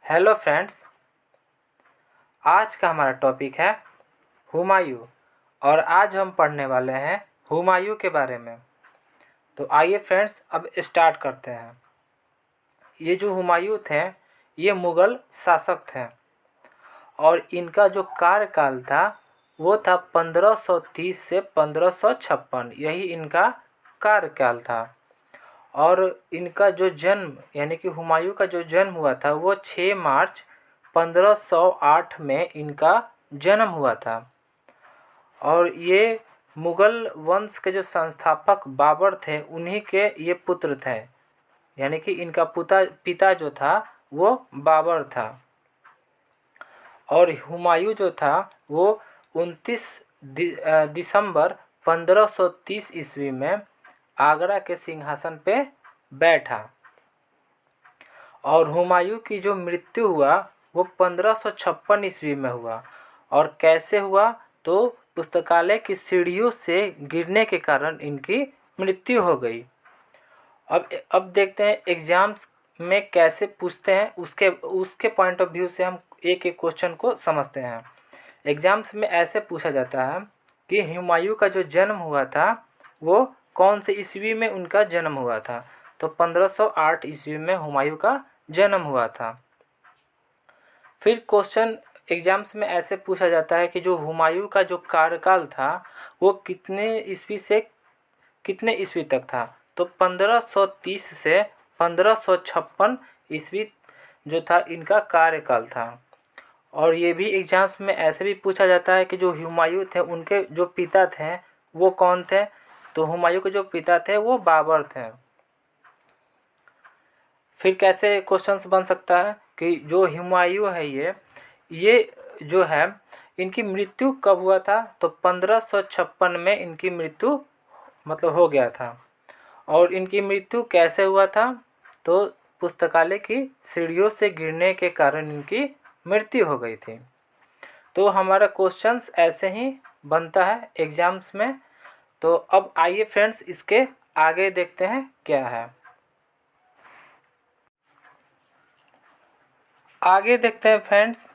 Hello friends, आज का हमारा टॉपिक है हुमायूं और आज हम पढ़ने वाले हैं हुमायूं के बारे में। तो आइए फ्रेंड्स अब स्टार्ट करते हैं। ये जो हुमायूं थे ये मुग़ल शासक थे और इनका जो कार्यकाल था वो था 1530 से 1556, यही इनका कार्यकाल था। और इनका जो जन्म यानी कि हुमायूं का जो जन्म हुआ था वो 6 मार्च 1508 में इनका जन्म हुआ था। और ये मुग़ल वंश के जो संस्थापक बाबर थे उन्हीं के ये पुत्र थे, यानी कि इनका पिता जो था वो बाबर था। और हुमायूं जो था वो 29 दिसंबर 1530 ईस्वी में आगरा के सिंहासन पे बैठा। और हुमायूं की जो मृत्यु हुआ वो 1556 ईस्वी में हुआ। और कैसे हुआ? तो पुस्तकालय की सीढ़ियों से गिरने के कारण इनकी मृत्यु हो गई। अब देखते हैं एग्जाम्स में कैसे पूछते हैं, उसके पॉइंट ऑफ व्यू से हम एक एक क्वेश्चन को समझते हैं। एग्जाम्स में ऐसे पूछा जाता है कि हुमायूं का जो जन्म हुआ था वो कौन से ईस्वी में उनका जन्म हुआ था। तो 1508 ईस्वी में हुमायूं का जन्म हुआ था। फिर क्वेश्चन एग्जाम्स में ऐसे पूछा जाता है कि जो हुमायूं का जो कार्यकाल था वो कितने ईस्वी से कितने ईस्वी तक था। तो 1530 से 1556 ईस्वी जो था इनका कार्यकाल था। और ये भी एग्जाम्स में ऐसे भी पूछा जाता है कि जो हुमायूं थे उनके जो पिता थे वो कौन थे। तो हुमायूं के जो पिता थे वो बाबर थे। फिर कैसे क्वेश्चंस बन सकता है कि जो हुमायूं है ये जो है इनकी मृत्यु कब हुआ था। तो 1556 में इनकी मृत्यु मतलब हो गया था। और इनकी मृत्यु कैसे हुआ था? तो पुस्तकालय की सीढ़ियों से गिरने के कारण इनकी मृत्यु हो गई थी। तो हमारा क्वेश्चंस ऐसे ही बनता है एग्जाम्स में। तो अब आइए फ्रेंड्स इसके आगे देखते हैं क्या है। आगे देखते हैं फ्रेंड्स।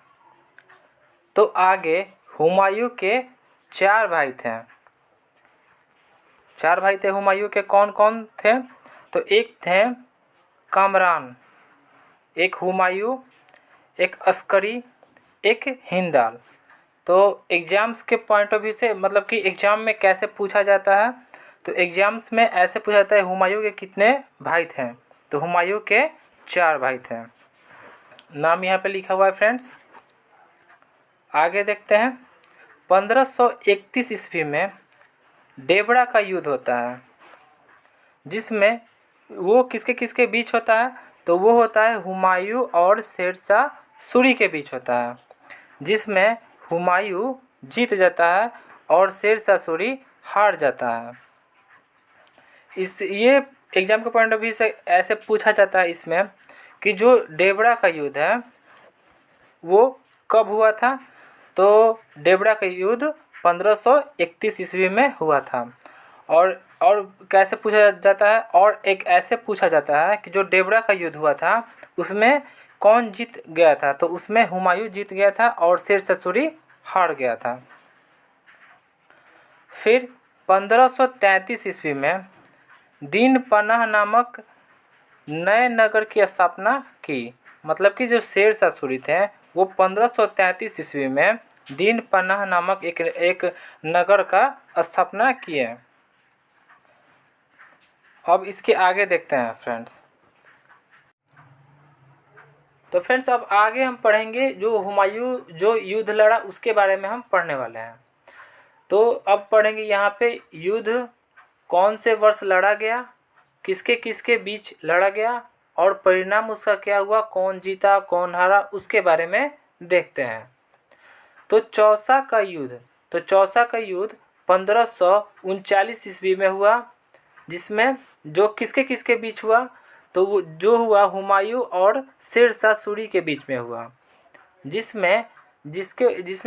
तो आगे हुमायूं के 4 भाई थे। 4 भाई थे हुमायूं के, कौन कौन थे? तो एक थे कामरान, एक हुमायूं, एक अस्करी, एक हिंदाल। तो एग्जाम्स के पॉइंट ऑफ व्यू से मतलब कि एग्जाम में कैसे पूछा जाता है, तो एग्जाम्स में ऐसे पूछा जाता है हुमायूं के कितने भाई थे। तो हुमायूं के 4 भाई थे। नाम यहाँ पे लिखा हुआ है फ्रेंड्स। आगे देखते हैं। 1531 ईस्वी में डेबरा का युद्ध होता है, जिसमें वो किसके किसके बीच होता है। तो वो होता है हुमायूं और शेरशाह सूरी के बीच होता है, जिसमें हुमायूं जीत जाता है और शेरशाह सूरी हार जाता है। ये एग्जाम के पॉइंट ऑफ व्यू से ऐसे पूछा जाता है इसमें कि जो डेबरा का युद्ध है वो कब हुआ था। तो डेबरा का युद्ध 1531 ईस्वी में हुआ था। और कैसे पूछा जाता है, और एक ऐसे पूछा जाता है कि जो डेबरा का युद्ध हुआ था उसमें कौन जीत गया था। तो उसमें हुमायूं जीत गया था और शेरशाह सूरी हार गया था। फिर 1533 ईस्वी में दीन पनाह नामक नए नगर की स्थापना की। मतलब कि जो शेरशाह सूरी थे वो 1533 ईस्वी में दीन पनाह नामक एक नगर का स्थापना किए। अब इसके आगे देखते हैं फ्रेंड्स। तो फ्रेंड्स अब आगे हम पढ़ेंगे जो हुमायूं जो युद्ध लड़ा उसके बारे में हम पढ़ने वाले हैं। तो अब पढ़ेंगे यहाँ पे युद्ध कौन से वर्ष लड़ा गया, किसके किसके बीच लड़ा गया और परिणाम उसका क्या हुआ, कौन जीता कौन हारा, उसके बारे में देखते हैं। तो चौसा का युद्ध 1539 ईस्वी में हुआ, जिसमें जो किसके किसके बीच हुआ। तो वो जो हुआ हुमायूं और शेरशाह सूरी के बीच में हुआ, जिसमें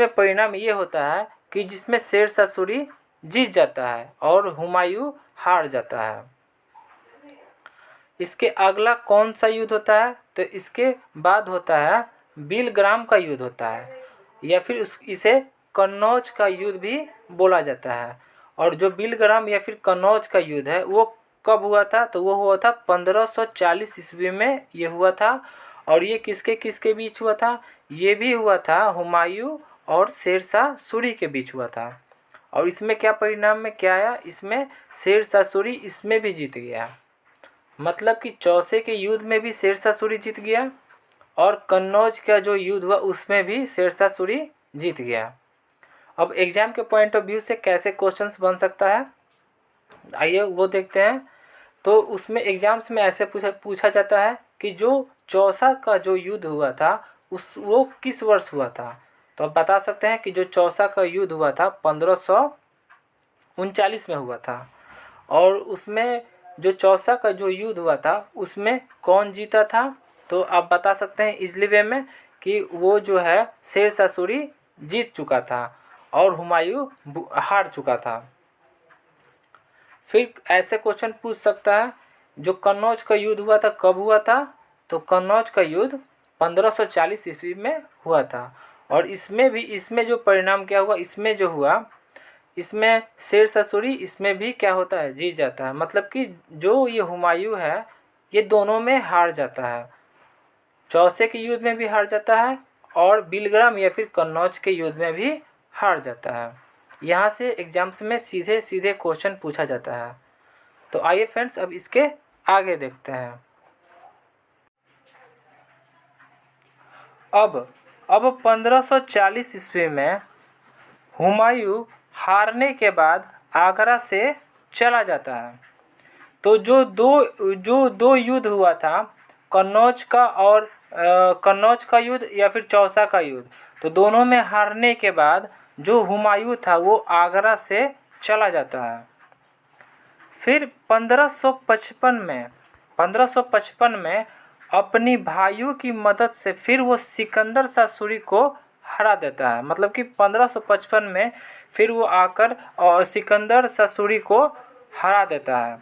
परिणाम ये होता है कि जिसमें शेरशाह सूरी जीत जाता है और हुमायूं हार जाता है। इसके अगला कौन सा युद्ध होता है? तो इसके बाद होता है बिलग्राम का युद्ध होता है, या फिर इसे कन्नौज का युद्ध भी बोला जाता है। और जो बिलग्राम या फिर कन्नौज का युद्ध है वो कब हुआ था? तो वो हुआ था 1540 ईस्वी में ये हुआ था। और ये किसके किसके बीच हुआ था? ये भी हुआ था हुमायूं और शेरशाह सूरी के बीच हुआ था। और इसमें क्या परिणाम में क्या आया? इसमें शेरशाह सूरी इसमें भी जीत गया। मतलब कि चौसे के युद्ध में भी शेरशाह सूरी जीत गया और कन्नौज का जो युद्ध हुआ उसमें भी शेरशाह सूरी जीत गया। अब एग्जाम के पॉइंट ऑफ व्यू से कैसे क्वेश्चंस बन सकता है, आइए वो देखते हैं। तो उसमें एग्जाम्स में ऐसे पूछा जाता है कि जो चौसा का जो युद्ध हुआ था वो किस वर्ष हुआ था? तो आप बता सकते हैं कि जो चौसा का युद्ध हुआ था 1539 में हुआ था। और उसमें जो चौसा का जो युद्ध हुआ था उसमें कौन जीता था? तो आप बता सकते हैं इजली वे में कि वो जो है शेरशाह सूरी जीत चुका था और हुमायूं हार चुका था। फिर ऐसे क्वेश्चन पूछ सकता है जो कन्नौज का युद्ध हुआ था कब हुआ था? तो कन्नौज का युद्ध 1540 ईस्वी में हुआ था। और इसमें जो परिणाम क्या हुआ, इसमें जो हुआ, इसमें शेरशाह सूरी इसमें भी क्या होता है? जीत जाता है। मतलब कि जो ये हुमायूं है ये दोनों में हार जाता है, चौसे के युद्ध में भी हार जाता है और बिलग्राम या फिर कन्नौज के युद्ध में भी हार जाता है। यहाँ से एग्जाम्स में सीधे सीधे क्वेश्चन पूछा जाता है। तो आइए फ्रेंड्स अब इसके आगे देखते हैं। अब 1540 ईस्वी में हुमायूं हारने के बाद आगरा से चला जाता है। तो जो दो युद्ध हुआ था, कन्नौज का और कन्नौज का युद्ध या फिर चौसा का युद्ध, तो दोनों में हारने के बाद जो हुमायूं था वो आगरा से चला जाता है। फिर 1555 में अपनी भाइयों की मदद से फिर वो सिकंदर शाह सूरी को हरा देता है। मतलब कि 1555 में फिर वो आकर और सिकंदर शाह सूरी को हरा देता है।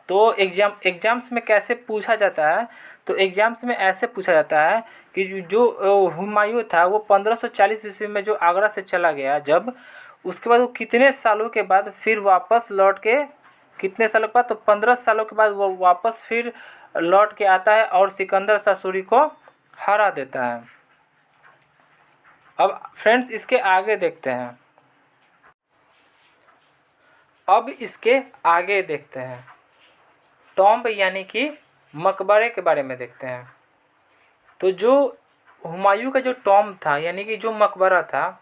तो एग्जाम्स में कैसे पूछा जाता है? तो एग्जाम्स में ऐसे पूछा जाता है कि जो हुमायूं था वो 1540 ईस्वी में जो आगरा से चला गया, जब उसके बाद वो कितने सालों के बाद फिर वापस लौट के, कितने सालों के बाद? तो 15 सालों के बाद वो वापस फिर लौट के आता है और सिकंदर शाह सूरी को हरा देता है। अब फ्रेंड्स इसके आगे देखते हैं। अब इसके आगे देखते हैं टॉम्ब यानी कि मकबरे के बारे में देखते हैं। तो जो हुमायूं का जो टॉम्ब था यानी कि जो मकबरा था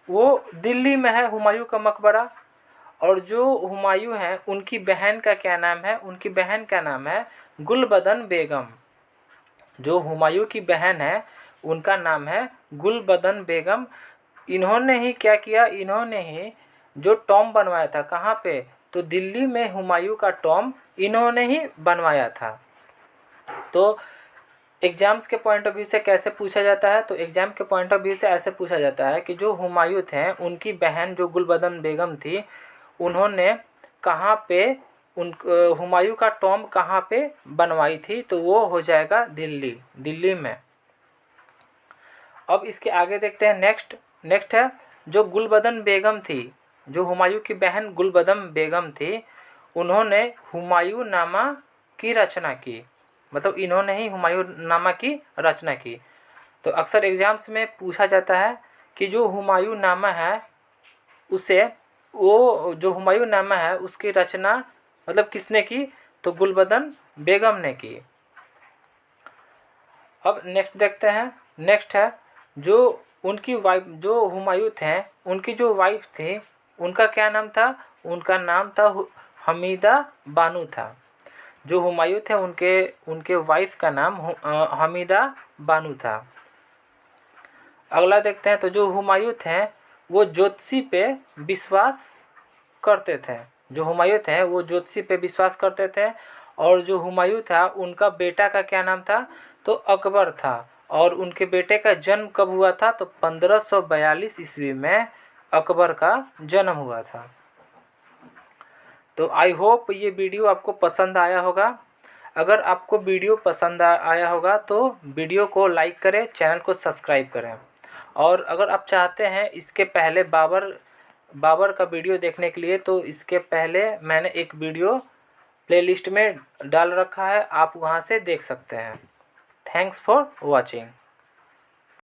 वो दिल्ली में है, हुमायूं का मकबरा। और जो हुमायूं हैं उनकी बहन का क्या नाम है? उनकी बहन का नाम है गुलबदन बेगम। जो हुमायूं की बहन है उनका नाम है गुलबदन बेगम। इन्होंने ही क्या किया? इन्होंने ही जो टॉम्ब बनवाया था, कहाँ पे? तो दिल्ली में हुमायूं का टॉम्ब इन्होंने ही बनवाया था। तो एग्जाम्स के पॉइंट ऑफ व्यू से कैसे पूछा जाता है? तो एग्जाम के पॉइंट ऑफ व्यू से ऐसे पूछा जाता है कि जो हुमायूं थे उनकी बहन जो गुलबदन बेगम थी, उन्होंने कहाँ पे हुमायूं का टॉम्ब कहाँ पे बनवाई थी? तो वो हो जाएगा दिल्ली में। अब इसके आगे देखते हैं। नेक्स्ट है जो गुलबदन बेगम थी, जो हुमायूं की बहन गुलबदन बेगम थी, उन्होंने हुमायूं नामा की रचना की। मतलब इन्होंने ही हुमायूं नामा की रचना की। तो अक्सर एग्जाम्स में पूछा जाता है कि जो हुमायूं नामा है उसे, वो जो हुमायूं नामा है उसकी रचना मतलब किसने की? तो गुलबदन बेगम ने की। अब नेक्स्ट देखते हैं। नेक्स्ट है जो उनकी वाइफ, जो हुमायूं थे उनकी जो वाइफ थी उनका क्या नाम था? उनका नाम था हमीदा बानो था। जो हुमायूं थे उनके वाइफ का नाम हमीदा बानो था। अगला देखते हैं। तो जो हुमायूं थे वो ज्योतिषी पे विश्वास करते थे। जो हुमायूं थे वो ज्योतिषी पे विश्वास करते थे। और जो हुमायूं था उनका बेटा का क्या नाम था? तो अकबर था। और उनके बेटे का जन्म कब हुआ था? तो 1542 ईस्वी में अकबर का जन्म हुआ था। तो आई होप ये वीडियो आपको पसंद आया होगा। अगर आपको वीडियो पसंद आया होगा तो वीडियो को लाइक करें, चैनल को सब्सक्राइब करें। और अगर आप चाहते हैं इसके पहले बाबर का वीडियो देखने के लिए, तो इसके पहले मैंने एक वीडियो प्लेलिस्ट में डाल रखा है, आप वहां से देख सकते हैं। Thanks for watching.